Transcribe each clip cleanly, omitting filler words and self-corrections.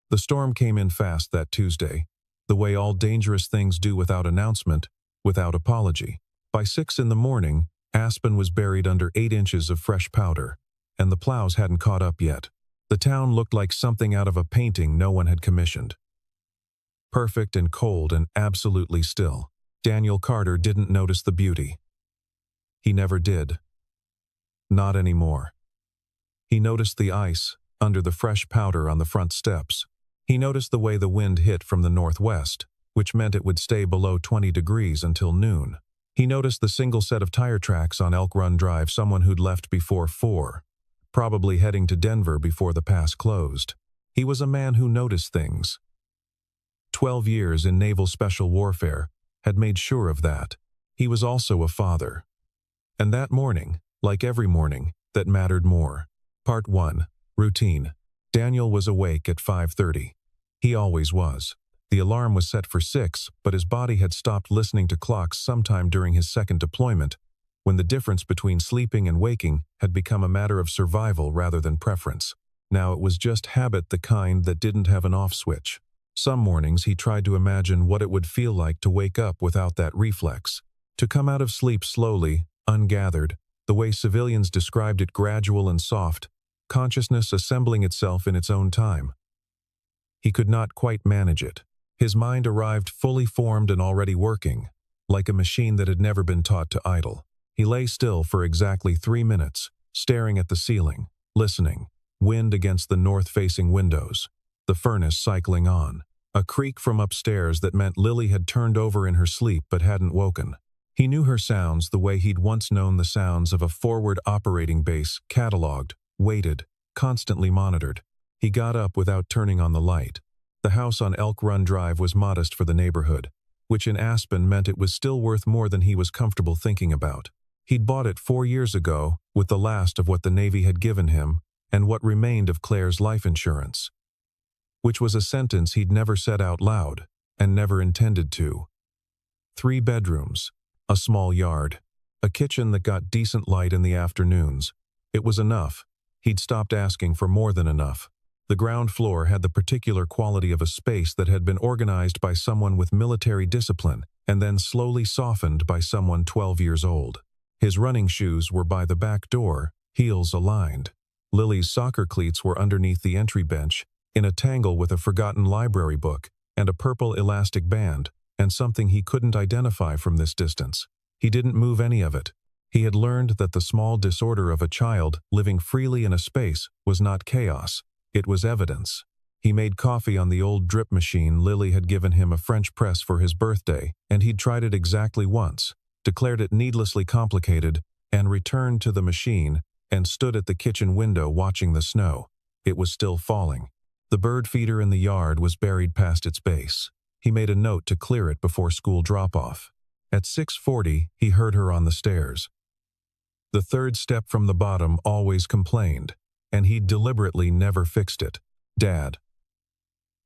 The storm came in fast that Tuesday, the way all dangerous things do without announcement, without apology. By 6 in the morning, Aspen was buried under 8 inches of fresh powder, and the plows hadn't caught up yet. The town looked like something out of a painting no one had commissioned. Perfect and cold and absolutely still. Daniel Carter didn't notice the beauty. He never did. Not anymore. He noticed the ice under the fresh powder on the front steps. He noticed the way the wind hit from the northwest, which meant it would stay below 20 degrees until noon. He noticed the single set of tire tracks on Elk Run Drive someone who'd left before 4, probably heading to Denver before the pass closed. He was a man who noticed things. 12 years in naval special warfare had made sure of that. He was also a father. And that morning, like every morning, that mattered more. Part 1. Routine. Daniel was awake at 5:30. He always was. The alarm was set for 6, but his body had stopped listening to clocks sometime during his second deployment, when the difference between sleeping and waking had become a matter of survival rather than preference. Now it was just habit, the kind that didn't have an off switch. Some mornings he tried to imagine what it would feel like to wake up without that reflex, to come out of sleep slowly, ungathered, the way civilians described it, gradual and soft, consciousness assembling itself in its own time. He could not quite manage it. His mind arrived fully formed and already working, like a machine that had never been taught to idle. He lay still for exactly 3 minutes, staring at the ceiling, listening, wind against the north-facing windows, the furnace cycling on, a creak from upstairs that meant Lily had turned over in her sleep but hadn't woken. He knew her sounds the way he'd once known the sounds of a forward operating base, cataloged, weighted, constantly monitored. He got up without turning on the light. The house on Elk Run Drive was modest for the neighborhood, which in Aspen meant it was still worth more than he was comfortable thinking about. He'd bought it 4 years ago with the last of what the Navy had given him and what remained of Claire's life insurance, which was a sentence he'd never said out loud and never intended to. 3 bedrooms, a small yard, a kitchen that got decent light in the afternoons. It was enough. He'd stopped asking for more than enough. The ground floor had the particular quality of a space that had been organized by someone with military discipline and then slowly softened by someone 12 years old. His running shoes were by the back door, heels aligned. Lily's soccer cleats were underneath the entry bench, in a tangle with a forgotten library book and a purple elastic band, and something he couldn't identify from this distance. He didn't move any of it. He had learned that the small disorder of a child living freely in a space was not chaos. It was evidence. He made coffee on the old drip machine Lily had given him a French press for his birthday, and he'd tried it exactly once, declared it needlessly complicated, and returned to the machine and stood at the kitchen window watching the snow. It was still falling. The bird feeder in the yard was buried past its base. He made a note to clear it before school drop-off. At 6:40, he heard her on the stairs. The third step from the bottom always complained, and he'd deliberately never fixed it. Dad.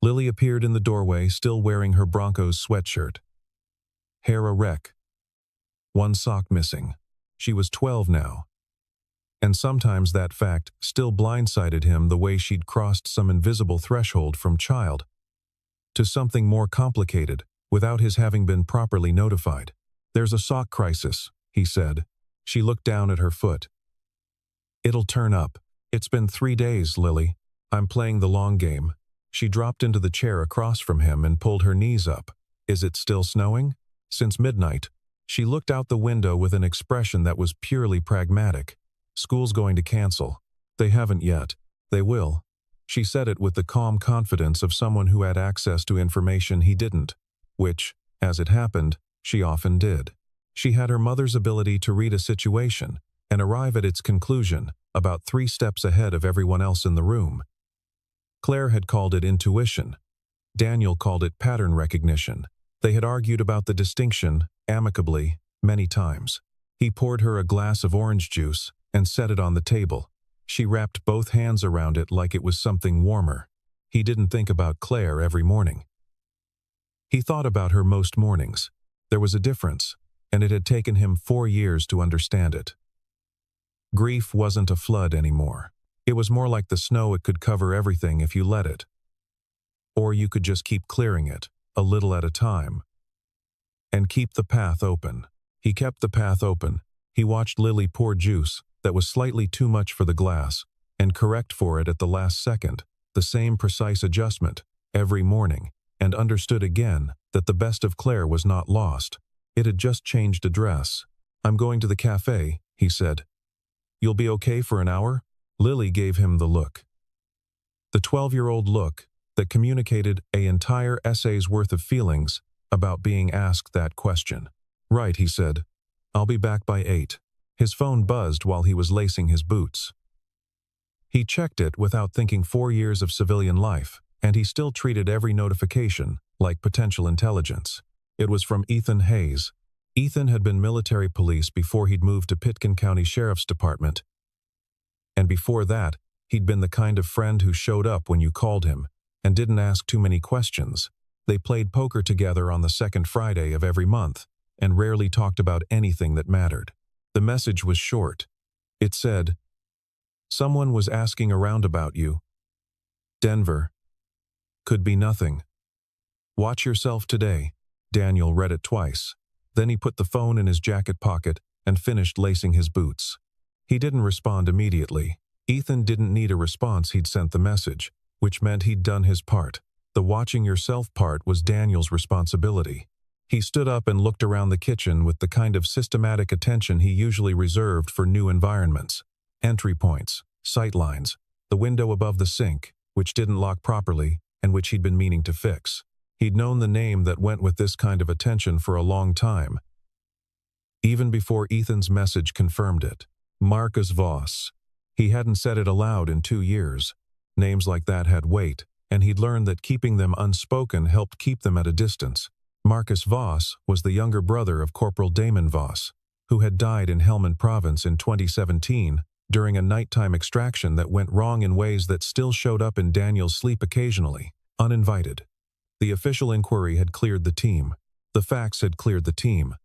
Lily appeared in the doorway, still wearing her Broncos sweatshirt. Hair a wreck. 1 sock missing. She was 12 now. And sometimes that fact still blindsided him, the way she'd crossed some invisible threshold from child to something more complicated without his having been properly notified. "There's a sock crisis," he said. She looked down at her foot. "It'll turn up. It's been 3 days, Lily. I'm playing the long game." She dropped into the chair across from him and pulled her knees up. "Is it still snowing?" "Since midnight." She looked out the window with an expression that was purely pragmatic. "School's going to cancel." "They haven't yet." "They will." She said it with the calm confidence of someone who had access to information he didn't, which, as it happened, she often did. She had her mother's ability to read a situation and arrive at its conclusion about 3 steps ahead of everyone else in the room. Claire had called it intuition. Daniel called it pattern recognition. They had argued about the distinction, amicably, many times. He poured her a glass of orange juice and set it on the table. She wrapped both hands around it like it was something warmer. He didn't think about Claire every morning. He thought about her most mornings. There was a difference, and it had taken him 4 years to understand it. Grief wasn't a flood anymore. It was more like the snow. It could cover everything if you let it. Or you could just keep clearing it, a little at a time. And keep the path open. He kept the path open. He watched Lily pour juice that was slightly too much for the glass, and correct for it at the last second, the same precise adjustment, every morning, and understood again that the best of Claire was not lost. It had just changed address. "I'm going to the cafe," he said. "You'll be okay for an hour?" Lily gave him the look. The 12-year-old look that communicated an entire essay's worth of feelings about being asked that question. "Right," he said. "I'll be back by 8. His phone buzzed while he was lacing his boots. He checked it without thinking 4 years of civilian life, and he still treated every notification like potential intelligence. It was from Ethan Hayes. Ethan had been military police before he'd moved to Pitkin County Sheriff's Department. And before that, he'd been the kind of friend who showed up when you called him and didn't ask too many questions. They played poker together on the second Friday of every month and rarely talked about anything that mattered. The message was short. It said, "Someone was asking around about you. Denver. Could be nothing. Watch yourself today." Daniel read it twice. Then he put the phone in his jacket pocket and finished lacing his boots. He didn't respond immediately. Ethan didn't need a response. He'd sent the message, which meant he'd done his part. The watching yourself part was Daniel's responsibility. He stood up and looked around the kitchen with the kind of systematic attention he usually reserved for new environments. Entry points, sight lines, the window above the sink, which didn't lock properly and which he'd been meaning to fix. He'd known the name that went with this kind of attention for a long time, even before Ethan's message confirmed it. Marcus Voss. He hadn't said it aloud in 2 years. Names like that had weight, and he'd learned that keeping them unspoken helped keep them at a distance. Marcus Voss was the younger brother of Corporal Damon Voss, who had died in Helmand Province in 2017 during a nighttime extraction that went wrong in ways that still showed up in Daniel's sleep occasionally, uninvited. The official inquiry had cleared the team. The facts had cleared the team.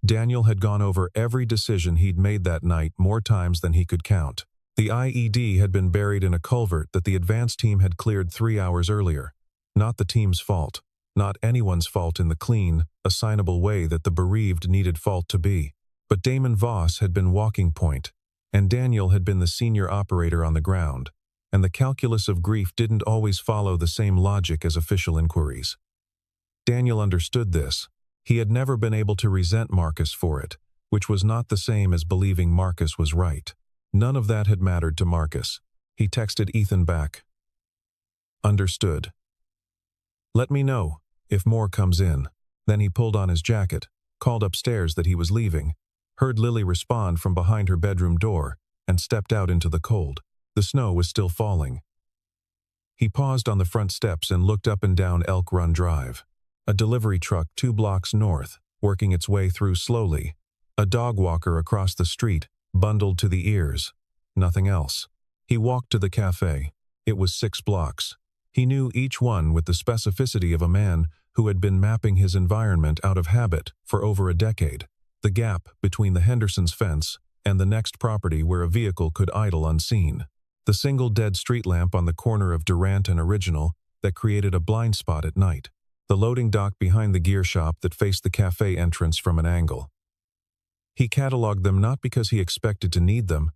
Daniel had gone over every decision he'd made that night more times than he could count. The IED had been buried in a culvert that the advance team had cleared 3 hours earlier. Not the team's fault. Not anyone's fault in the clean, assignable way that the bereaved needed fault to be. But Damon Voss had been walking point, and Daniel had been the senior operator on the ground, and the calculus of grief didn't always follow the same logic as official inquiries. Daniel understood this. He had never been able to resent Marcus for it, which was not the same as believing Marcus was right. None of that had mattered to Marcus. He texted Ethan back. "Understood. Let me know if more comes in." Then he pulled on his jacket, called upstairs that he was leaving, heard Lily respond from behind her bedroom door, and stepped out into the cold. The snow was still falling. He paused on the front steps and looked up and down Elk Run Drive. A delivery truck 2 blocks north, working its way through slowly. A dog walker across the street, bundled to the ears. Nothing else. He walked to the cafe. It was 6 blocks. He knew each one with the specificity of a man who had been mapping his environment out of habit for over a decade. The gap between the Henderson's fence and the next property where a vehicle could idle unseen. The single dead street lamp on the corner of Durant and Original that created a blind spot at night. The loading dock behind the gear shop that faced the cafe entrance from an angle. He cataloged them not because he expected to need them,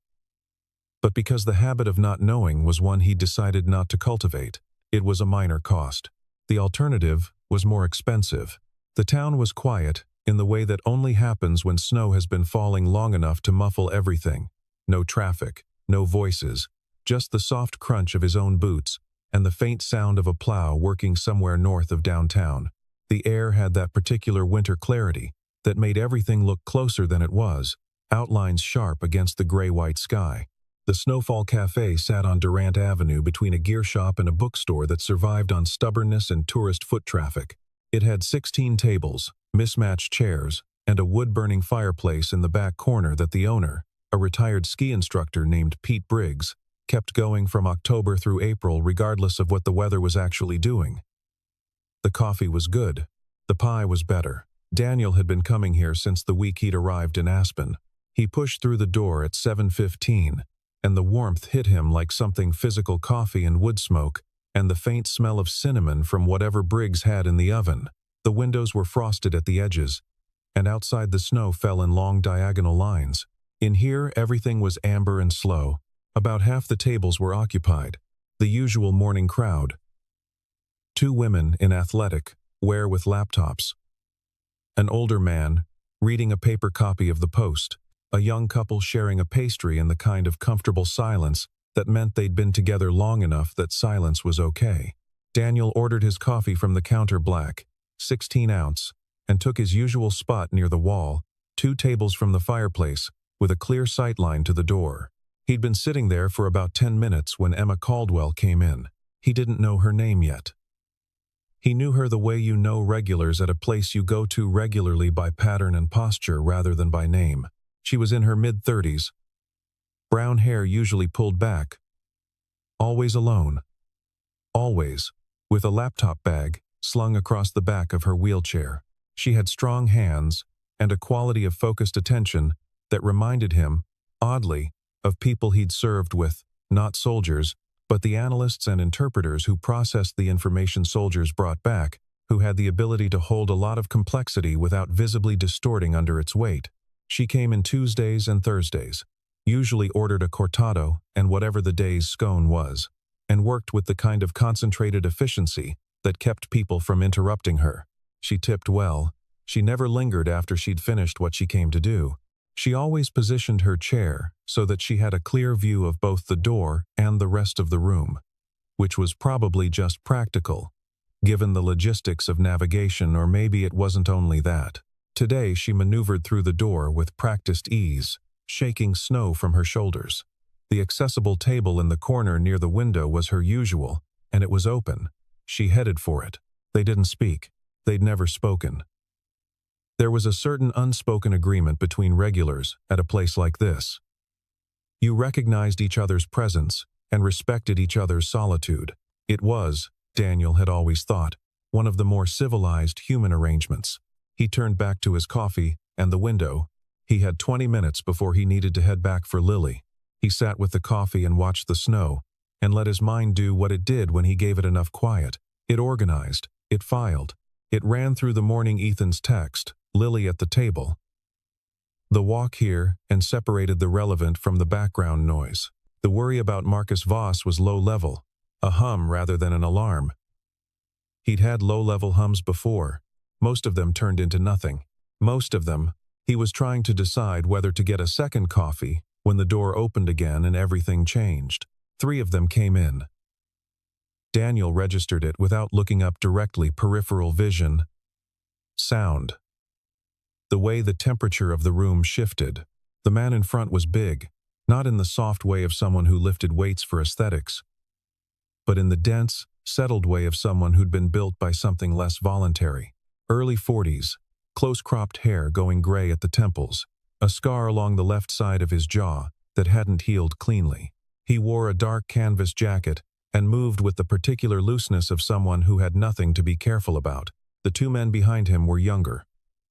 but because the habit of not knowing was one he decided not to cultivate. It was a minor cost. The alternative was more expensive. The town was quiet in the way that only happens when snow has been falling long enough to muffle everything. No traffic, no voices, just the soft crunch of his own boots and the faint sound of a plow working somewhere north of downtown. The air had that particular winter clarity that made everything look closer than it was, outlines sharp against the gray-white sky. The Snowfall Cafe sat on Durant Avenue between a gear shop and a bookstore that survived on stubbornness and tourist foot traffic. It had 16 tables, mismatched chairs, and a wood-burning fireplace in the back corner that the owner, a retired ski instructor named Pete Briggs, kept going from October through April regardless of what the weather was actually doing. The coffee was good. The pie was better. Daniel had been coming here since the week he'd arrived in Aspen. He pushed through the door at 7:15, and the warmth hit him like something physical. Coffee and wood smoke and the faint smell of cinnamon from whatever Briggs had in the oven. The windows were frosted at the edges, and outside the snow fell in long diagonal lines. In here, everything was amber and slow. About half the tables were occupied. The usual morning crowd. 2 women in athletic wear with laptops. An older man, reading a paper copy of the Post. A young couple sharing a pastry in the kind of comfortable silence that meant they'd been together long enough that silence was okay. Daniel ordered his coffee from the counter black, 16-ounce, and took his usual spot near the wall, 2 tables from the fireplace, with a clear sightline to the door. He'd been sitting there for about 10 minutes when Emma Caldwell came in. He didn't know her name yet. He knew her the way you know regulars at a place you go to regularly by pattern and posture rather than by name. She was in her mid-30s. Brown hair usually pulled back. Always alone. Always, with a laptop bag slung across the back of her wheelchair. She had strong hands and a quality of focused attention that reminded him, oddly, of people he'd served with, not soldiers, but the analysts and interpreters who processed the information soldiers brought back, who had the ability to hold a lot of complexity without visibly distorting under its weight. She came in Tuesdays and Thursdays, usually ordered a cortado and whatever the day's scone was, and worked with the kind of concentrated efficiency that kept people from interrupting her. She tipped well. She never lingered after she'd finished what she came to do. She always positioned her chair so that she had a clear view of both the door and the rest of the room, which was probably just practical, given the logistics of navigation, or maybe it wasn't only that. Today she maneuvered through the door with practiced ease, shaking snow from her shoulders. The accessible table in the corner near the window was her usual, and it was open. She headed for it. They didn't speak. They'd never spoken. There was a certain unspoken agreement between regulars at a place like this. You recognized each other's presence and respected each other's solitude. It was, Daniel had always thought, one of the more civilized human arrangements. He turned back to his coffee and the window. He had 20 minutes before he needed to head back for Lily. He sat with the coffee and watched the snow, and let his mind do what it did when he gave it enough quiet. It organized. It filed. It ran through the morning Ethan's text, Lily at the table. The walk here, and separated the relevant from the background noise. The worry about Marcus Voss was low level, a hum rather than an alarm. He'd had low-level hums before. Most of them turned into nothing. Most of them, he was trying to decide whether to get a second coffee when the door opened again and everything changed. 3 of them came in. Daniel registered it without looking up directly. Peripheral vision. Sound. The way the temperature of the room shifted. The man in front was big, not in the soft way of someone who lifted weights for aesthetics, but in the dense, settled way of someone who'd been built by something less voluntary. Early 40s, close-cropped hair going gray at the temples, a scar along the left side of his jaw that hadn't healed cleanly. He wore a dark canvas jacket and moved with the particular looseness of someone who had nothing to be careful about. The 2 men behind him were younger.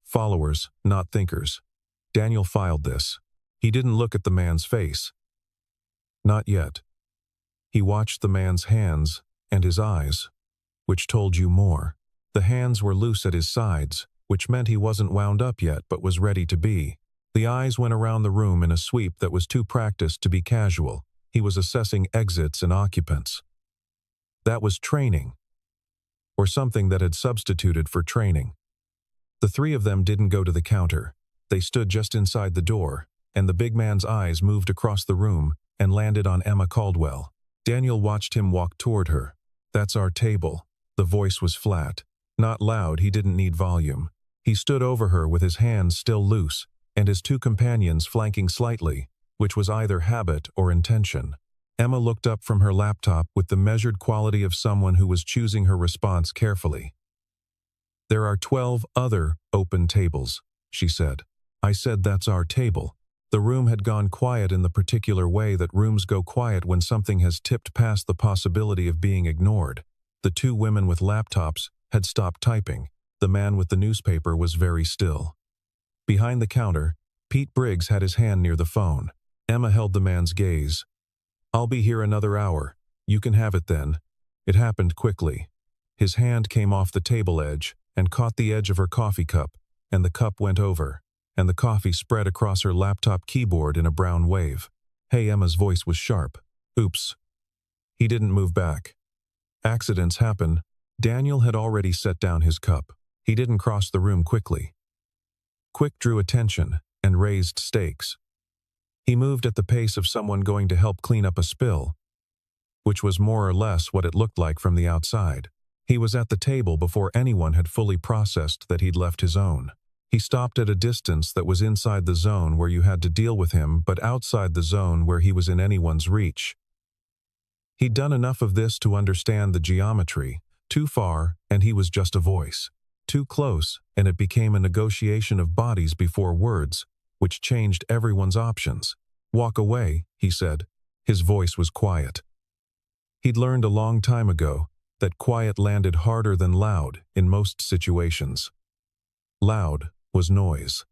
Followers, not thinkers. Daniel filed this. He didn't look at the man's face. Not yet. He watched the man's hands and his eyes, which told you more. The hands were loose at his sides, which meant he wasn't wound up yet but was ready to be. The eyes went around the room in a sweep that was too practiced to be casual. He was assessing exits and occupants. That was training, or something that had substituted for training. The 3 of them didn't go to the counter. They stood just inside the door, and the big man's eyes moved across the room and landed on Emma Caldwell. Daniel watched him walk toward her. "That's our table." The voice was flat. Not loud, he didn't need volume. He stood over her with his hands still loose, and his 2 companions flanking slightly, which was either habit or intention. Emma looked up from her laptop with the measured quality of someone who was choosing her response carefully. "There are 12 other open tables," she said. "I said that's our table." The room had gone quiet in the particular way that rooms go quiet when something has tipped past the possibility of being ignored. The 2 women with laptops had stopped typing. The man with the newspaper was very still. Behind the counter, Pete Briggs had his hand near the phone. Emma held the man's gaze. "I'll be here another hour. You can have it then." It happened quickly. His hand came off the table edge and caught the edge of her coffee cup, and the cup went over, and the coffee spread across her laptop keyboard in a brown wave. Hey, Emma's voice was sharp. Oops. He didn't move back. Accidents happen. Daniel had already set down his cup. He didn't cross the room quickly. Quick drew attention and raised stakes. He moved at the pace of someone going to help clean up a spill, which was more or less what it looked like from the outside. He was at the table before anyone had fully processed that he'd left his own. He stopped at a distance that was inside the zone where you had to deal with him, but outside the zone where he was in anyone's reach. He'd done enough of this to understand the geometry. Too far, and he was just a voice. Too close, and it became a negotiation of bodies before words, which changed everyone's options. Walk away, he said. His voice was quiet. He'd learned a long time ago that quiet landed harder than loud in most situations. Loud was noise.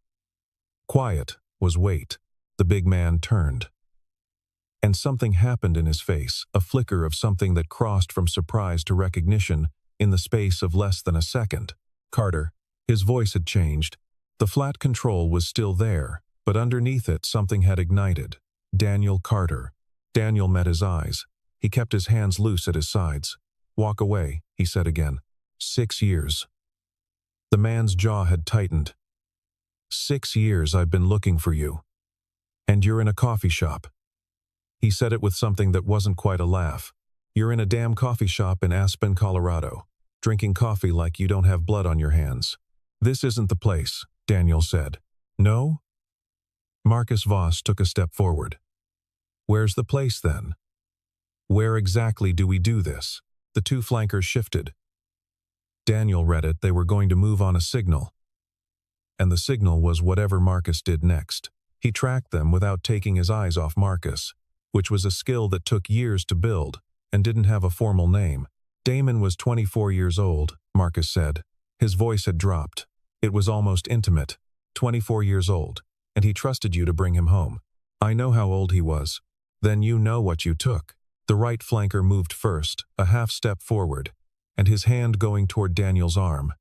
Quiet was weight. The big man turned. And something happened in his face, a flicker of something that crossed from surprise to recognition in the space of less than a second. Carter. His voice had changed. The flat control was still there, but underneath it something had ignited. Daniel Carter. Daniel met his eyes. He kept his hands loose at his sides. Walk away, he said again. 6 years. The man's jaw had tightened. 6 years I've been looking for you. And you're in a coffee shop. He said it with something that wasn't quite a laugh. You're in a damn coffee shop in Aspen, Colorado, drinking coffee like you don't have blood on your hands. This isn't the place, Daniel said. No? Marcus Voss took a step forward. Where's the place then? Where exactly do we do this? The two flankers shifted. Daniel read it. They were going to move on a signal. And the signal was whatever Marcus did next. He tracked them without taking his eyes off Marcus, which was a skill that took years to build and didn't have a formal name. Damon was 24 years old, Marcus said. His voice had dropped. It was almost intimate. 24 years old, and he trusted you to bring him home. I know how old he was. Then you know what you took. The right flanker moved first, a half step forward, and his hand going toward Daniel's arm.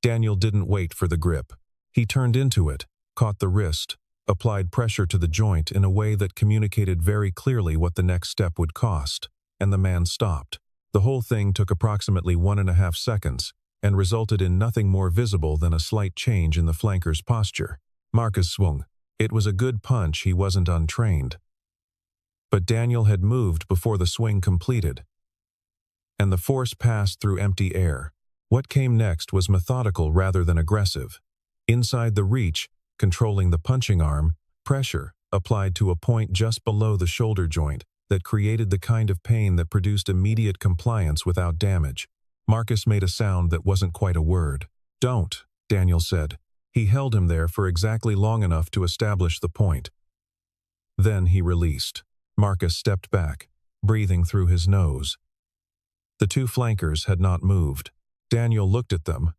Daniel didn't wait for the grip. He turned into it, caught the wrist, applied pressure to the joint in a way that communicated very clearly what the next step would cost, and the man stopped. The whole thing took approximately 1.5 seconds and resulted in nothing more visible than a slight change in the flanker's posture. Marcus swung. It was a good punch. He wasn't untrained. But Daniel had moved before the swing completed, and the force passed through empty air. What came next was methodical rather than aggressive. Inside the reach, controlling the punching arm, pressure applied to a point just below the shoulder joint that created the kind of pain that produced immediate compliance without damage. Marcus made a sound that wasn't quite a word. Don't, Daniel said. He held him there for exactly long enough to establish the point. Then he released. Marcus stepped back, breathing through his nose. The two flankers had not moved. Daniel looked at them,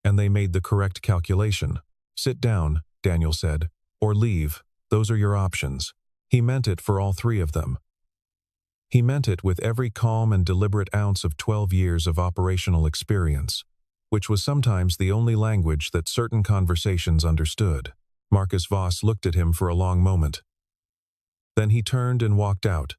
and they made the correct calculation. Sit down, Daniel said, or leave. Those are your options. He meant it for all three of them. He meant it with every calm and deliberate ounce of 12 years of operational experience, which was sometimes the only language that certain conversations understood. Marcus Voss looked at him for a long moment. Then he turned and walked out,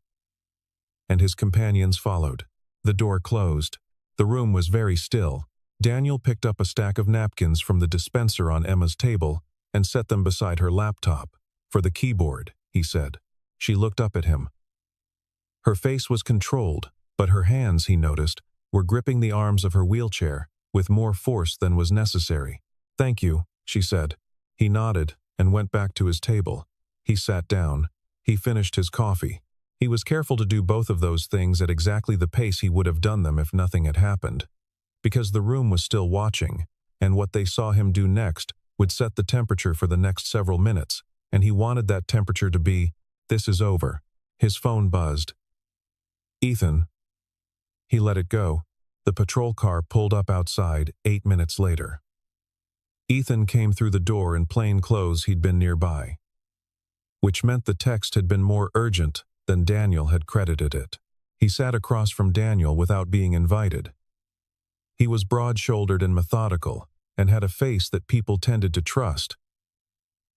and his companions followed. The door closed. The room was very still. Daniel picked up a stack of napkins from the dispenser on Emma's table and set them beside her laptop. For the keyboard, he said. She looked up at him. Her face was controlled, but her hands, he noticed, were gripping the arms of her wheelchair with more force than was necessary. Thank you, she said. He nodded and went back to his table. He sat down. He finished his coffee. He was careful to do both of those things at exactly the pace he would have done them if nothing had happened, because the room was still watching, and what they saw him do next would set the temperature for the next several minutes, and he wanted that temperature to be, "This is over." His phone buzzed. Ethan. He let it go. The patrol car pulled up outside 8 minutes later. Ethan came through the door in plain clothes. He'd been nearby, which meant the text had been more urgent than Daniel had credited it. He sat across from Daniel without being invited. He was broad-shouldered and methodical, and had a face that people tended to trust,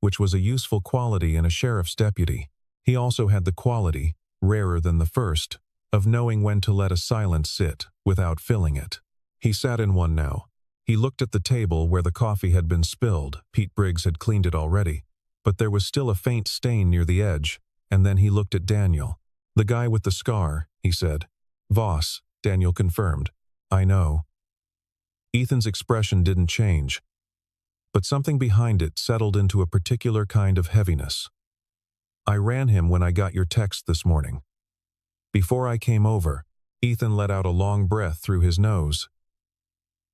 which was a useful quality in a sheriff's deputy. He also had the quality, rarer than the first, of knowing when to let a silence sit without filling it. He sat in one now. He looked at the table where the coffee had been spilled. Pete Briggs had cleaned it already, but there was still a faint stain near the edge, and then he looked at Daniel. "The guy with the scar," he said. "Voss," Daniel confirmed. "I know." Ethan's expression didn't change, but something behind it settled into a particular kind of heaviness. "I ran him when I got your text this morning." Before I came over, Ethan let out a long breath through his nose.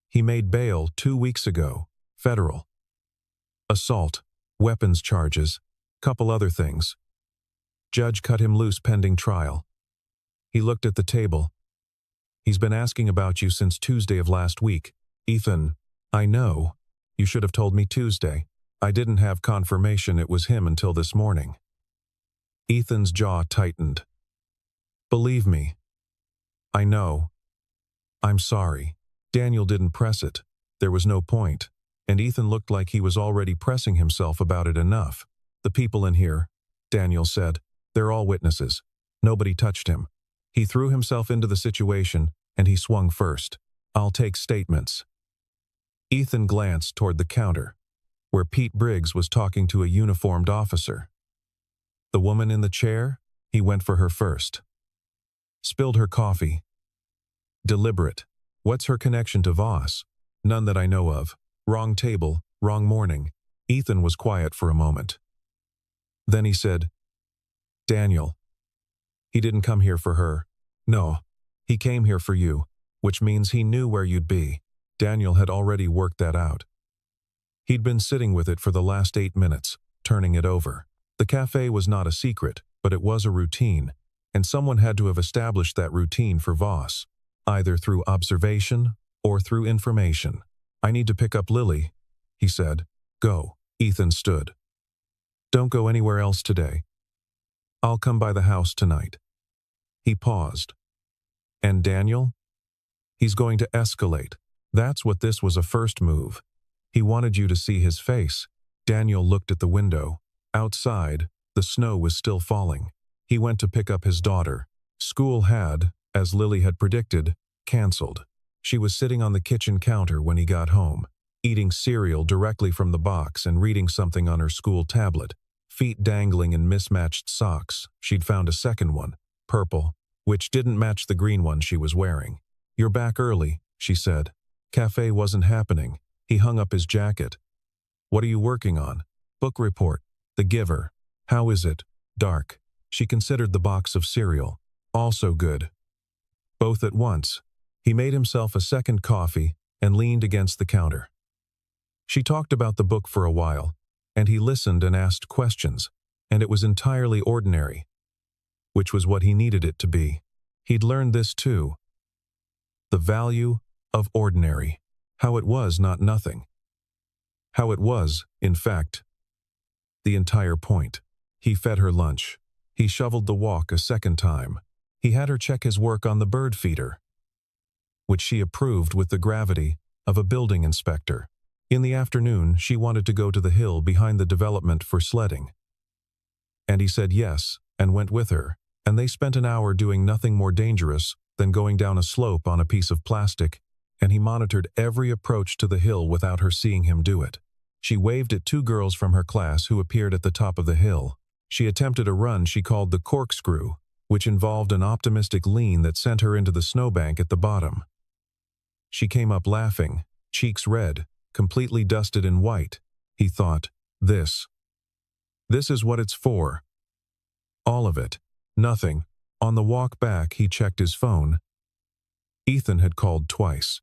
"He made bail 2 weeks ago, federal. Assault, weapons charges, couple other things. Judge cut him loose pending trial." He looked at the table. "He's been asking about you since Tuesday of last week." "Ethan, I know. You should have told me Tuesday. I didn't have confirmation it was him until this morning." Ethan's jaw tightened. "Believe me. I know. I'm sorry." Daniel didn't press it. There was no point, and Ethan looked like he was already pressing himself about it enough. "The people in here," Daniel said, "they're all witnesses. Nobody touched him. He threw himself into the situation, and he swung first. I'll take statements." Ethan glanced toward the counter, where Pete Briggs was talking to a uniformed officer. "The woman in the chair?" He went for her first. "Spilled her coffee. Deliberate. What's her connection to Voss?" "None that I know of. Wrong table, wrong morning." Ethan was quiet for a moment. Then he said, "Daniel. He didn't come here for her. No, he came here for you, which means he knew where you'd be." Daniel had already worked that out. He'd been sitting with it for the last 8 minutes, turning it over. The cafe was not a secret, but it was a routine, and someone had to have established that routine for Voss, either through observation or through information. "I need to pick up Lily," he said. "Go." Ethan stood. "Don't go anywhere else today. I'll come by the house tonight." He paused. "And Daniel?" "He's going to escalate. That's what this was, a first move. He wanted you to see his face." Daniel looked at the window. Outside, the snow was still falling. He went to pick up his daughter. School had, as Lily had predicted, canceled. She was sitting on the kitchen counter when he got home, eating cereal directly from the box and reading something on her school tablet, feet dangling in mismatched socks. She'd found a second one, purple, which didn't match the green one she was wearing. "You're back early," she said. Cafe wasn't happening. He hung up his jacket. "What are you working on?" "Book report. The Giver." "How is it?" "Dark." She considered the box of cereal. "Also good." Both at once. He made himself a second coffee and leaned against the counter. She talked about the book for a while, and he listened and asked questions, and it was entirely ordinary, which was what he needed it to be. He'd learned this too. The value of ordinary. How it was not nothing. How it was, in fact, the entire point. He fed her lunch. He shoveled the walk a second time. He had her check his work on the bird feeder, which she approved with the gravity of a building inspector. In the afternoon, she wanted to go to the hill behind the development for sledding. And he said yes, and went with her, and they spent an hour doing nothing more dangerous than going down a slope on a piece of plastic, and he monitored every approach to the hill without her seeing him do it. She waved at 2 girls from her class who appeared at the top of the hill. She attempted a run she called the corkscrew, which involved an optimistic lean that sent her into the snowbank at the bottom. She came up laughing, cheeks red, completely dusted in white. He thought, This is what it's for. All of it. Nothing. On the walk back, he checked his phone. Ethan had called twice.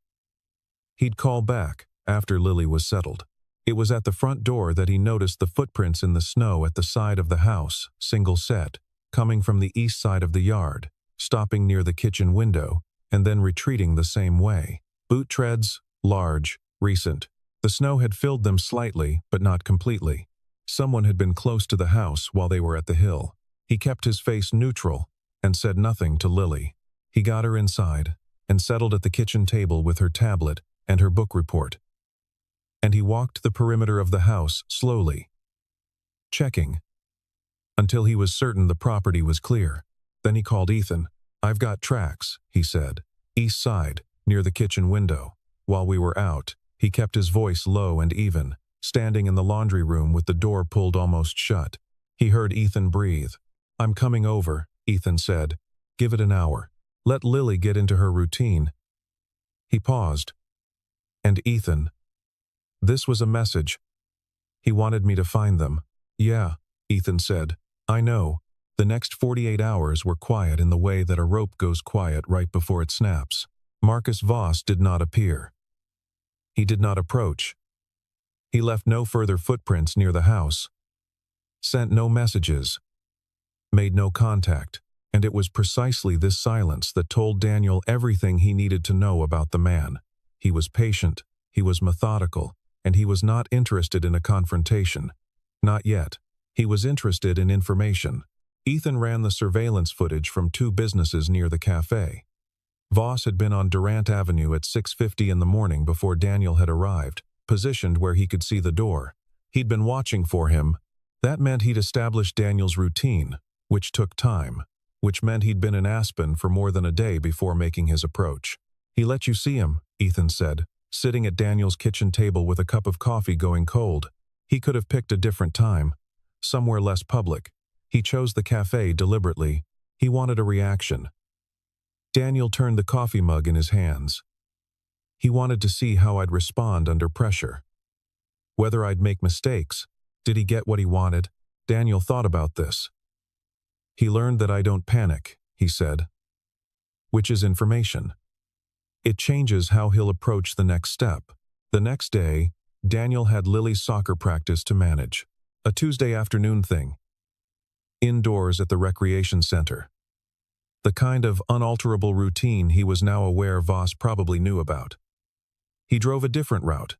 He'd call back after Lily was settled. It was at the front door that he noticed the footprints in the snow at the side of the house, single set, coming from the east side of the yard, stopping near the kitchen window, and then retreating the same way. Boot treads, large, recent. The snow had filled them slightly, but not completely. Someone had been close to the house while they were at the hill. He kept his face neutral and said nothing to Lily. He got her inside and settled at the kitchen table with her tablet and her book report. And he walked the perimeter of the house slowly, checking, until he was certain the property was clear. Then he called Ethan. "I've got tracks," he said. "East side, near the kitchen window." While we were out, he kept his voice low and even, standing in the laundry room with the door pulled almost shut. He heard Ethan breathe. "I'm coming over," Ethan said. "Give it an hour. Let Lily get into her routine." He paused. "And Ethan?" This was a message. He wanted me to find them. "Yeah," Ethan said. "I know." The next 48 hours were quiet in the way that a rope goes quiet right before it snaps. Marcus Voss did not appear. He did not approach. He left no further footprints near the house, sent no messages, made no contact, and it was precisely this silence that told Daniel everything he needed to know about the man. He was patient, he was methodical, and he was not interested in a confrontation. Not yet. He was interested in information. Ethan ran the surveillance footage from 2 businesses near the cafe. Voss had been on Durant Avenue at 6:50 in the morning before Daniel had arrived, positioned where he could see the door. He'd been watching for him. That meant he'd established Daniel's routine, which took time, which meant he'd been in Aspen for more than a day before making his approach. "He let you see him," Ethan said, sitting at Daniel's kitchen table with a cup of coffee going cold. He could have picked a different time, somewhere less public. He chose the cafe deliberately. He wanted a reaction. Daniel turned the coffee mug in his hands. He wanted to see how I'd respond under pressure. Whether I'd make mistakes. Did he get what he wanted? Daniel thought about this. "He learned that I don't panic," he said. Which is information. It changes how he'll approach the next step. The next day, Daniel had Lily's soccer practice to manage. A Tuesday afternoon thing. Indoors at the recreation center. The kind of unalterable routine he was now aware Voss probably knew about. He drove a different route.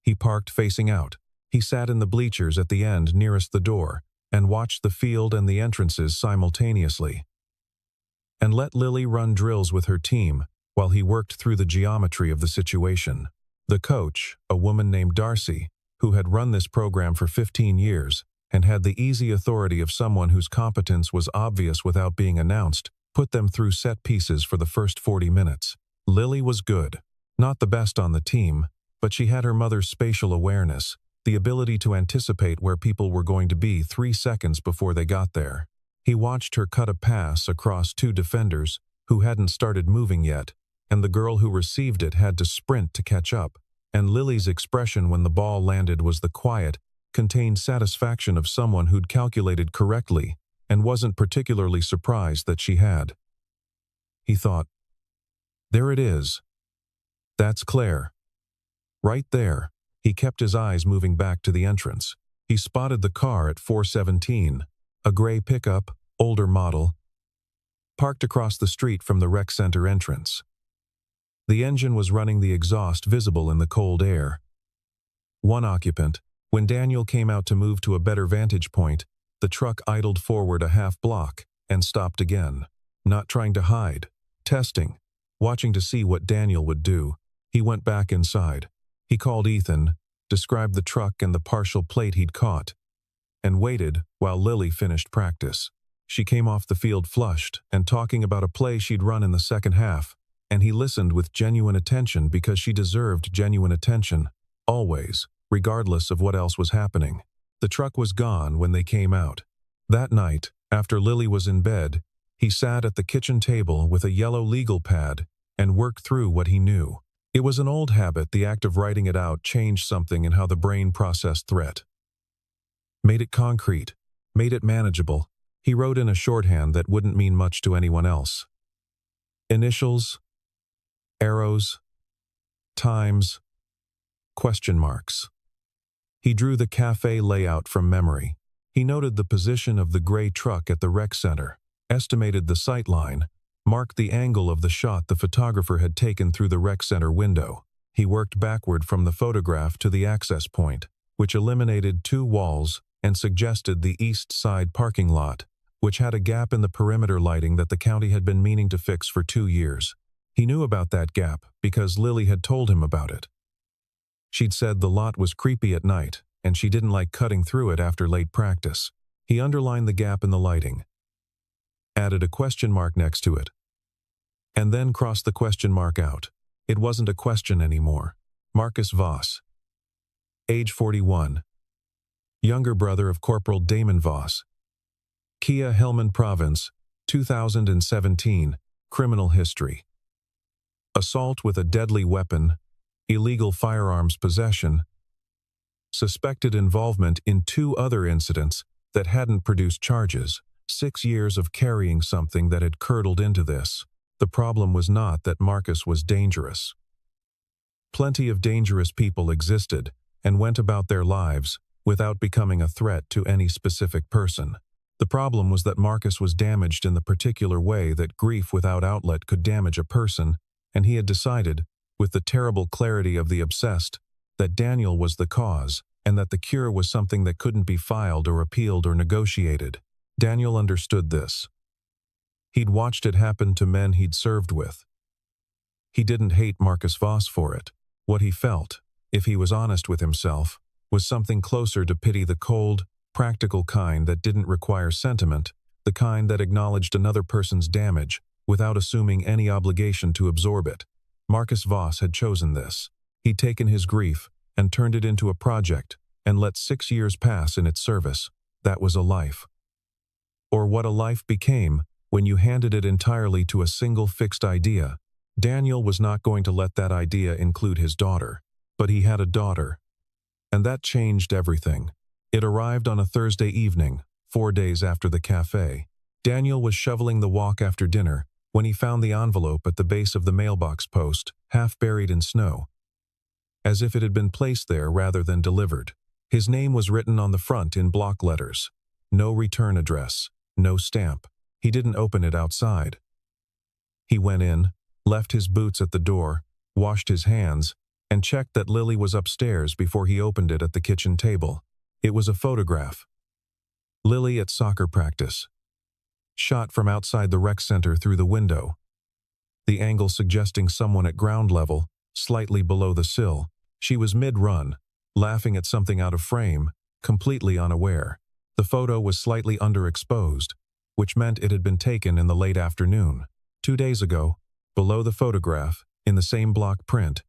He parked facing out. He sat in the bleachers at the end nearest the door and watched the field and the entrances simultaneously. And let Lily run drills with her team while he worked through the geometry of the situation. The coach, a woman named Darcy, who had run this program for 15 years and had the easy authority of someone whose competence was obvious without being announced, put them through set pieces for the first 40 minutes. Lily was good. Not the best on the team, but she had her mother's spatial awareness, the ability to anticipate where people were going to be 3 seconds before they got there. He watched her cut a pass across 2 defenders who hadn't started moving yet, and the girl who received it had to sprint to catch up, and Lily's expression when the ball landed was the quiet, contained satisfaction of someone who'd calculated correctly and wasn't particularly surprised that she had. He thought, "There it is. That's Claire." Right there. He kept his eyes moving back to the entrance. He spotted the car at 417, a gray pickup, older model, parked across the street from the rec center entrance. The engine was running, the exhaust visible in the cold air. 1 occupant. When Daniel came out to move to a better vantage point, the truck idled forward a half block and stopped again. Not trying to hide. Testing. Watching to see what Daniel would do. He went back inside. He called Ethan, described the truck and the partial plate he'd caught, and waited while Lily finished practice. She came off the field flushed and talking about a play she'd run in the second half, and he listened with genuine attention because she deserved genuine attention, always, regardless of what else was happening. The truck was gone when they came out. That night, after Lily was in bed, he sat at the kitchen table with a yellow legal pad and worked through what he knew. It was an old habit. The act of writing it out changed something in how the brain processed threat. Made it concrete, made it manageable. He wrote in a shorthand that wouldn't mean much to anyone else. Initials, arrows, times, question marks. He drew the cafe layout from memory. He noted the position of the gray truck at the rec center, estimated the sight line, marked the angle of the shot the photographer had taken through the rec center window. He worked backward from the photograph to the access point, which eliminated 2 walls and suggested the east side parking lot, which had a gap in the perimeter lighting that the county had been meaning to fix for 2 years. He knew about that gap because Lily had told him about it. She'd said the lot was creepy at night, and she didn't like cutting through it after late practice. He underlined the gap in the lighting, added a question mark next to it, and then crossed the question mark out. It wasn't a question anymore. Marcus Voss, age 41, younger brother of Corporal Damon Voss. Kia Helmand Province, 2017, criminal history. Assault with a deadly weapon, illegal firearms possession, suspected involvement in 2 other incidents that hadn't produced charges, 6 years of carrying something that had curdled into this. The problem was not that Marcus was dangerous. Plenty of dangerous people existed and went about their lives without becoming a threat to any specific person. The problem was that Marcus was damaged in the particular way that grief without outlet could damage a person, and he had decided, with the terrible clarity of the obsessed, that Daniel was the cause, and that the cure was something that couldn't be filed or appealed or negotiated. Daniel understood this. He'd watched it happen to men he'd served with. He didn't hate Marcus Voss for it. What he felt, if he was honest with himself, was something closer to pity, the cold, practical kind that didn't require sentiment, the kind that acknowledged another person's damage without assuming any obligation to absorb it. Marcus Voss had chosen this. He'd taken his grief and turned it into a project and let 6 years pass in its service. That was a life. Or what a life became when you handed it entirely to a single fixed idea. Daniel was not going to let that idea include his daughter, but he had a daughter. And that changed everything. It arrived on a Thursday evening, 4 days after the cafe. Daniel was shoveling the walk after dinner when he found the envelope at the base of the mailbox post, half buried in snow, as if it had been placed there rather than delivered. His name was written on the front in block letters. No return address, no stamp. He didn't open it outside. He went in, left his boots at the door, washed his hands, and checked that Lily was upstairs before he opened it at the kitchen table. It was a photograph. Lily at soccer practice. Shot from outside the rec center through the window. The angle suggesting someone at ground level, slightly below the sill. She was mid-run, laughing at something out of frame, completely unaware. The photo was slightly underexposed, which meant it had been taken in the late afternoon. 2 days ago, below the photograph, in the same block print.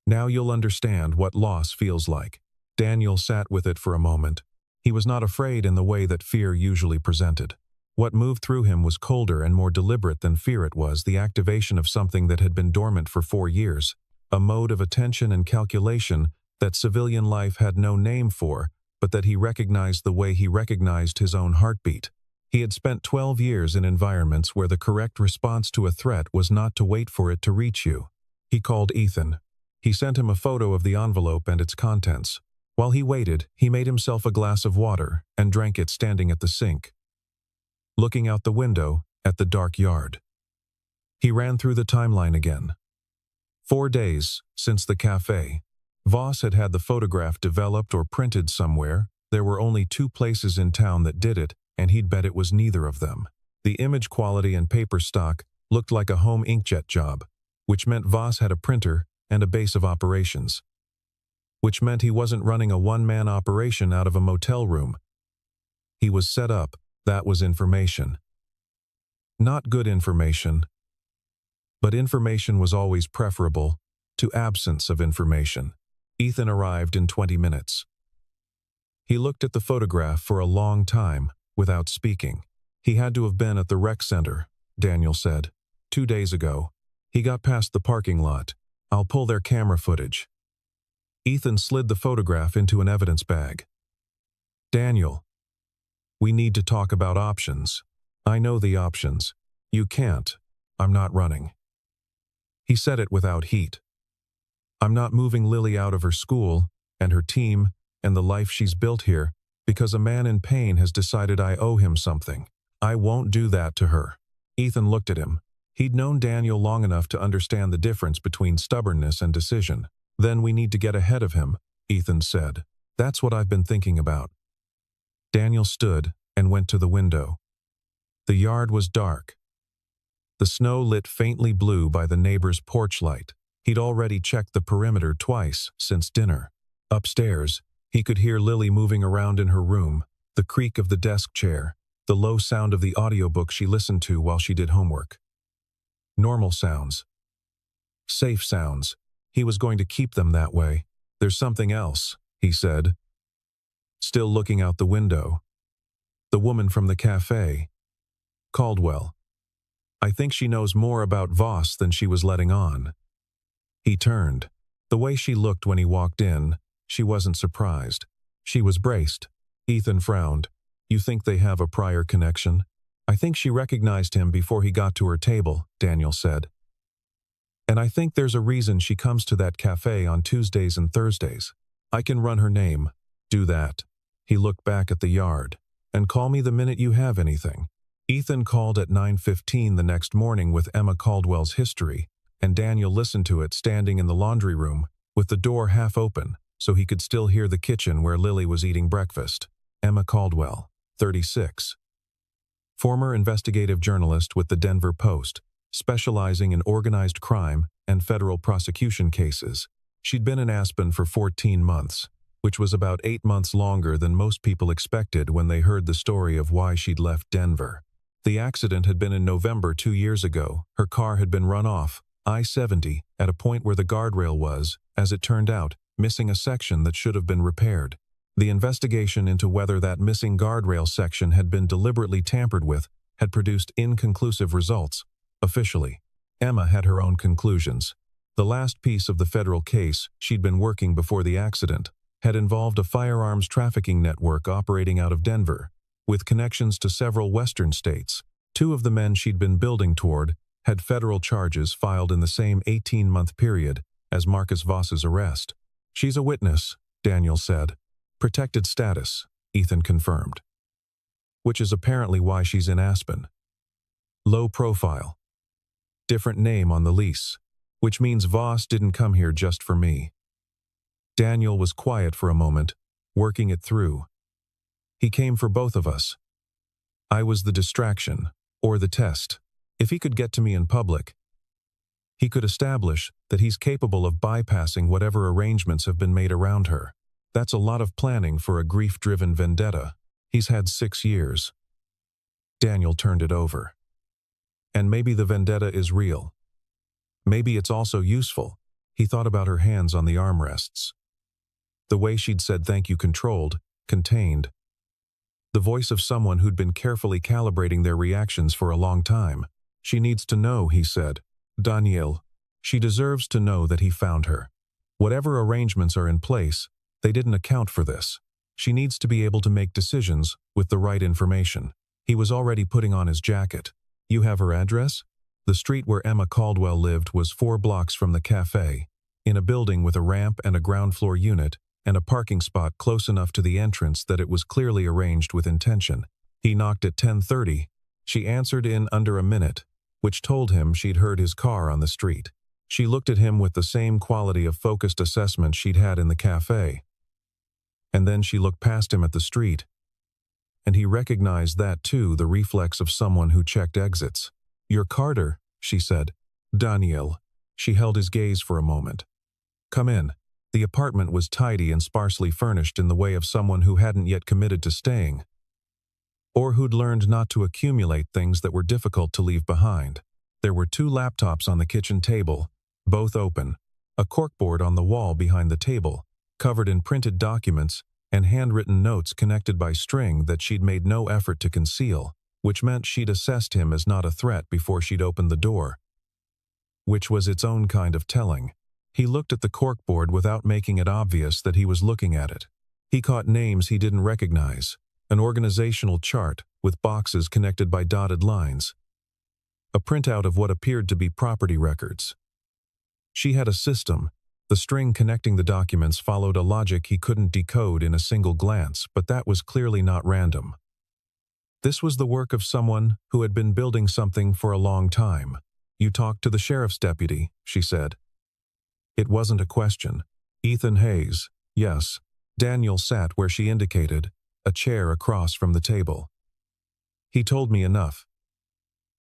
Now you'll understand what loss feels like. Daniel sat with it for a moment. He was not afraid in the way that fear usually presented. What moved through him was colder and more deliberate than fear. It was the activation of something that had been dormant for 4 years, a mode of attention and calculation that civilian life had no name for, but that he recognized the way he recognized his own heartbeat. He had spent 12 years in environments where the correct response to a threat was not to wait for it to reach you. He called Ethan. He sent him a photo of the envelope and its contents. While he waited, he made himself a glass of water and drank it standing at the sink, looking out the window at the dark yard. He ran through the timeline again. 4 days since the cafe. Voss had had the photograph developed or printed somewhere. There were only 2 places in town that did it, and he'd bet it was neither of them. The image quality and paper stock looked like a home inkjet job, which meant Voss had a printer and a base of operations, which meant he wasn't running a one-man operation out of a motel room. He was set up. That was information. Not good information, but information was always preferable to absence of information. Ethan arrived in 20 minutes. He looked at the photograph for a long time without speaking. He had to have been at the rec center, Daniel said. 2 days ago. He got past the parking lot. I'll pull their camera footage. Ethan slid the photograph into an evidence bag. Daniel, we need to talk about options. I know the options. You can't. I'm not running. He said it without heat. I'm not moving Lily out of her school and her team and the life she's built here because a man in pain has decided I owe him something. I won't do that to her. Ethan looked at him. He'd known Daniel long enough to understand the difference between stubbornness and decision. Then we need to get ahead of him, Ethan said. That's what I've been thinking about. Daniel stood and went to the window. The yard was dark, the snow lit faintly blue by the neighbor's porch light. He'd already checked the perimeter twice since dinner. Upstairs, he could hear Lily moving around in her room, the creak of the desk chair, the low sound of the audiobook she listened to while she did homework. Normal sounds. Safe sounds. He was going to keep them that way. There's something else, he said, still looking out the window. The woman from the cafe. Caldwell. I think she knows more about Voss than she was letting on. He turned. The way she looked when he walked in, she wasn't surprised. She was braced. Ethan frowned. You think they have a prior connection? I think she recognized him before he got to her table, Daniel said. And I think there's a reason she comes to that cafe on Tuesdays and Thursdays. I can run her name. Do that. He looked back at the yard. And call me the minute you have anything. Ethan called at 9:15 the next morning with Emma Caldwell's history, and Daniel listened to it standing in the laundry room, with the door half open, so he could still hear the kitchen where Lily was eating breakfast. Emma Caldwell, 36. Former investigative journalist with the Denver Post, specializing in organized crime and federal prosecution cases. She'd been in Aspen for 14 months, which was about 8 months longer than most people expected when they heard the story of why she'd left Denver. The accident had been in November 2 years ago. Her car had been run off I-70 at a point where the guardrail was, as it turned out, missing a section that should have been repaired. The investigation into whether that missing guardrail section had been deliberately tampered with had produced inconclusive results. Officially, Emma had her own conclusions. The last piece of the federal case she'd been working before the accident had involved a firearms trafficking network operating out of Denver, with connections to several western states. 2 of the men she'd been building toward had federal charges filed in the same 18-month period as Marcus Voss's arrest. She's a witness, Daniel said. Protected status, Ethan confirmed. Which is apparently why she's in Aspen. Low profile. Different name on the lease, which means Voss didn't come here just for me. Daniel was quiet for a moment, working it through. He came for both of us. I was the distraction, or the test. If he could get to me in public, he could establish that he's capable of bypassing whatever arrangements have been made around her. That's a lot of planning for a grief-driven vendetta. He's had 6 years. Daniel turned it over. And maybe the vendetta is real. Maybe it's also useful. He thought about her hands on the armrests. The way she'd said thank you, controlled, contained. The voice of someone who'd been carefully calibrating their reactions for a long time. She needs to know, he said. Daniel. She deserves to know that he found her. Whatever arrangements are in place, they didn't account for this. She needs to be able to make decisions with the right information. He was already putting on his jacket. You have her address? The street where Emma Caldwell lived was 4 blocks from the cafe, in a building with a ramp and a ground floor unit, and a parking spot close enough to the entrance that it was clearly arranged with intention. He knocked at 10:30. She answered in under a minute, which told him she'd heard his car on the street. She looked at him with the same quality of focused assessment she'd had in the cafe. And then she looked past him at the street. And he recognized that too, the reflex of someone who checked exits. You're Carter, she said. Daniel. She held his gaze for a moment. Come in. The apartment was tidy and sparsely furnished in the way of someone who hadn't yet committed to staying, or who'd learned not to accumulate things that were difficult to leave behind. There were 2 laptops on the kitchen table, both open, a corkboard on the wall behind the table, covered in printed documents and handwritten notes connected by string that she'd made no effort to conceal, which meant she'd assessed him as not a threat before she'd opened the door, which was its own kind of telling. He looked at the corkboard without making it obvious that he was looking at it. He caught names he didn't recognize, an organizational chart with boxes connected by dotted lines, a printout of what appeared to be property records. She had a system. The string connecting the documents followed a logic he couldn't decode in a single glance, but that was clearly not random. This was the work of someone who had been building something for a long time. You talked to the sheriff's deputy, she said. It wasn't a question. Ethan Hayes, yes. Daniel sat where she indicated, a chair across from the table. He told me enough.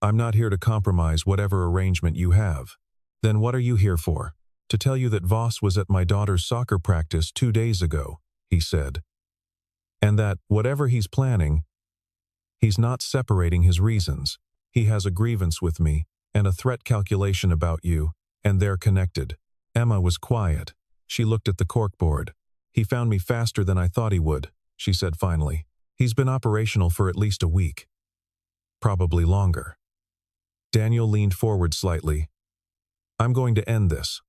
I'm not here to compromise whatever arrangement you have. Then what are you here for? To tell you that Voss was at my daughter's soccer practice 2 days ago, he said. And that, whatever he's planning, he's not separating his reasons. He has a grievance with me, and a threat calculation about you, and they're connected. Emma was quiet. She looked at the corkboard. He found me faster than I thought he would, she said finally. He's been operational for at least a week. Probably longer. Daniel leaned forward slightly. I'm going to end this.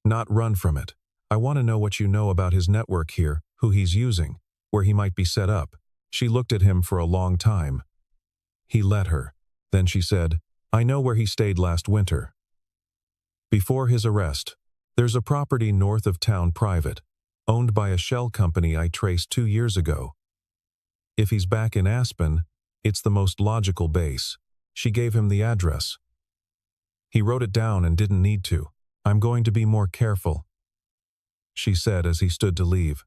Not run from it. I want to know what you know about his network here, who he's using, where he might be set up. She looked at him for a long time. He let her. Then she said, I know where he stayed last winter. Before his arrest, there's a property north of town private, owned by a shell company I traced 2 years ago. If he's back in Aspen, it's the most logical base. She gave him the address. He wrote it down and didn't need to. I'm going to be more careful, she said as he stood to leave.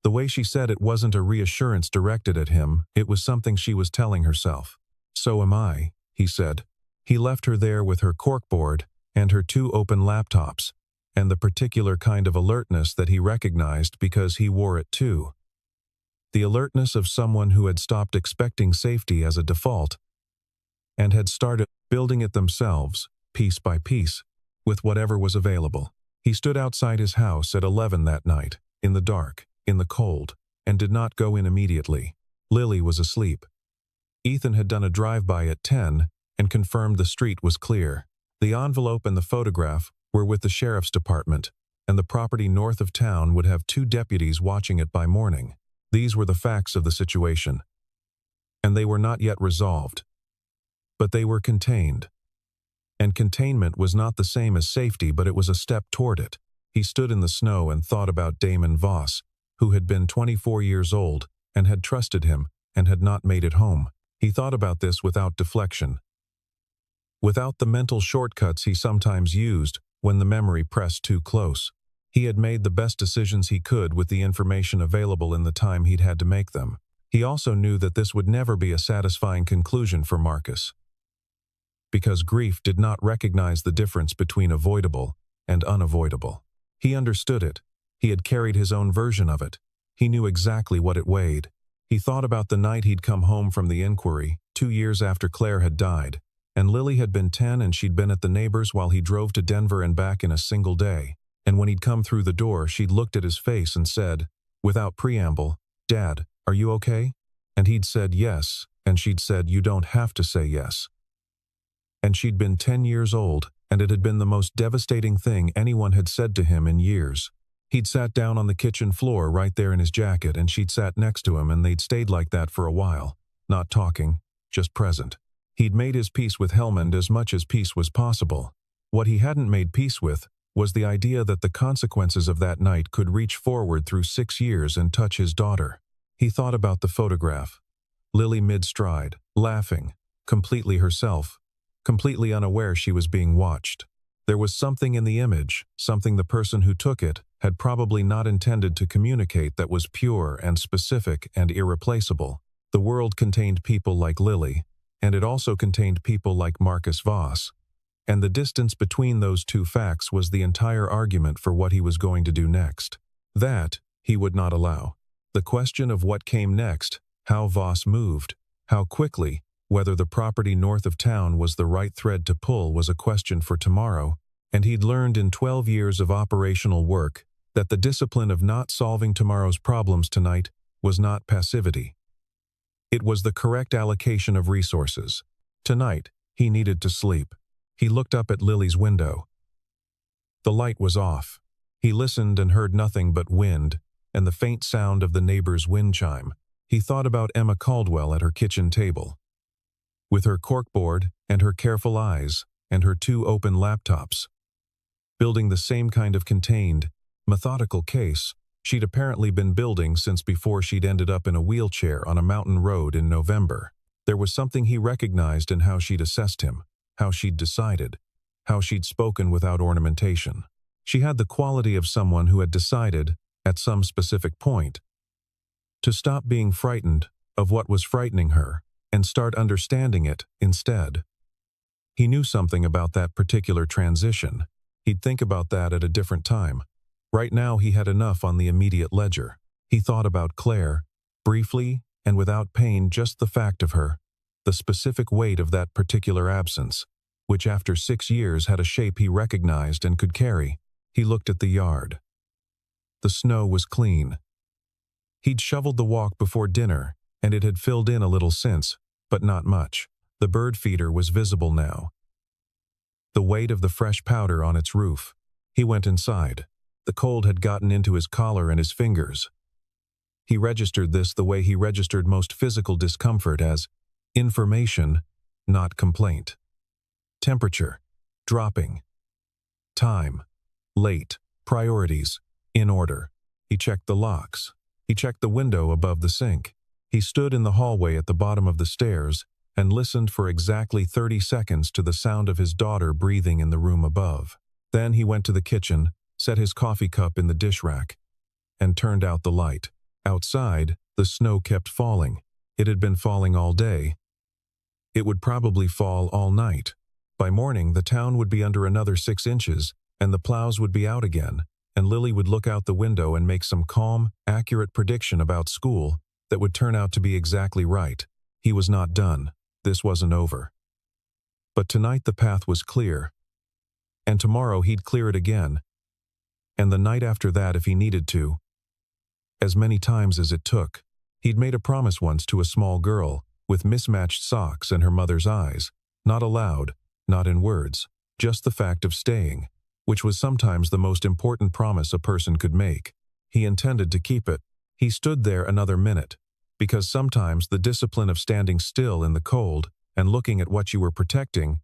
The way she said it wasn't a reassurance directed at him, it was something she was telling herself. So am I, he said. He left her there with her corkboard and her 2 open laptops, and the particular kind of alertness that he recognized because he wore it too. The alertness of someone who had stopped expecting safety as a default and had started building it themselves, piece by piece, with whatever was available. He stood outside his house at 11 that night, in the dark, in the cold, and did not go in immediately. Lily was asleep. Ethan had done a drive-by at 10 and confirmed the street was clear. The envelope and the photograph were with the sheriff's department, and the property north of town would have 2 deputies watching it by morning. These were the facts of the situation. And they were not yet resolved. But they were contained. And containment was not the same as safety, but it was a step toward it. He stood in the snow and thought about Damon Voss, who had been 24 years old and had trusted him and had not made it home. He thought about this without deflection, without the mental shortcuts he sometimes used when the memory pressed too close. He had made the best decisions he could with the information available in the time he'd had to make them. He also knew that this would never be a satisfying conclusion for Marcus, because grief did not recognize the difference between avoidable and unavoidable. He understood it. He had carried his own version of it. He knew exactly what it weighed. He thought about the night he'd come home from the inquiry, 2 years after Claire had died, and Lily had been 10 and she'd been at the neighbor's while he drove to Denver and back in a single day. And when he'd come through the door, she'd looked at his face and said, without preamble, Dad, are you okay? And he'd said yes, and she'd said, you don't have to say yes. And she'd been 10 years old, and it had been the most devastating thing anyone had said to him in years. He'd sat down on the kitchen floor right there in his jacket, and she'd sat next to him, and they'd stayed like that for a while, not talking, just present. He'd made his peace with Helmand as much as peace was possible. What he hadn't made peace with was the idea that the consequences of that night could reach forward through 6 years and touch his daughter. He thought about the photograph. Lily mid-stride, laughing, completely herself, completely unaware she was being watched. There was something in the image, something the person who took it had probably not intended to communicate, that was pure and specific and irreplaceable. The world contained people like Lily, and it also contained people like Marcus Voss. And the distance between those 2 facts was the entire argument for what he was going to do next. That he would not allow. The question of what came next, how Voss moved, how quickly, whether the property north of town was the right thread to pull, was a question for tomorrow, and he'd learned in 12 years of operational work that the discipline of not solving tomorrow's problems tonight was not passivity. It was the correct allocation of resources. Tonight, he needed to sleep. He looked up at Lily's window. The light was off. He listened and heard nothing but wind and the faint sound of the neighbor's wind chime. He thought about Emma Caldwell at her kitchen table, with her corkboard and her careful eyes and her 2 open laptops, building the same kind of contained, methodical case she'd apparently been building since before she'd ended up in a wheelchair on a mountain road in November. There was something he recognized in how she'd assessed him, how she'd decided, how she'd spoken without ornamentation. She had the quality of someone who had decided, at some specific point, to stop being frightened of what was frightening her and start understanding it instead. He knew something about that particular transition. He'd think about that at a different time. Right now he had enough on the immediate ledger. He thought about Claire, briefly and without pain, just the fact of her, the specific weight of that particular absence, which after 6 years had a shape he recognized and could carry. He looked at the yard. The snow was clean. He'd shoveled the walk before dinner, and it had filled in a little since, but not much. The bird feeder was visible now. The weight of the fresh powder on its roof. He went inside. The cold had gotten into his collar and his fingers. He registered this the way he registered most physical discomfort, as information, not complaint. Temperature, dropping. Time, late. Priorities, in order. He checked the locks. He checked the window above the sink. He stood in the hallway at the bottom of the stairs and listened for exactly 30 seconds to the sound of his daughter breathing in the room above. Then he went to the kitchen, set his coffee cup in the dish rack, and turned out the light. Outside, the snow kept falling. It had been falling all day. It would probably fall all night. By morning, the town would be under another 6 inches, and the plows would be out again, and Lily would look out the window and make some calm, accurate prediction about school that would turn out to be exactly right. He was not done. This wasn't over. But tonight the path was clear. And tomorrow he'd clear it again. And the night after that if he needed to. As many times as it took. He'd made a promise once to a small girl, with mismatched socks and her mother's eyes, not aloud, not in words, just the fact of staying, which was sometimes the most important promise a person could make. He intended to keep it. He stood there another minute, because sometimes the discipline of standing still in the cold and looking at what you were protecting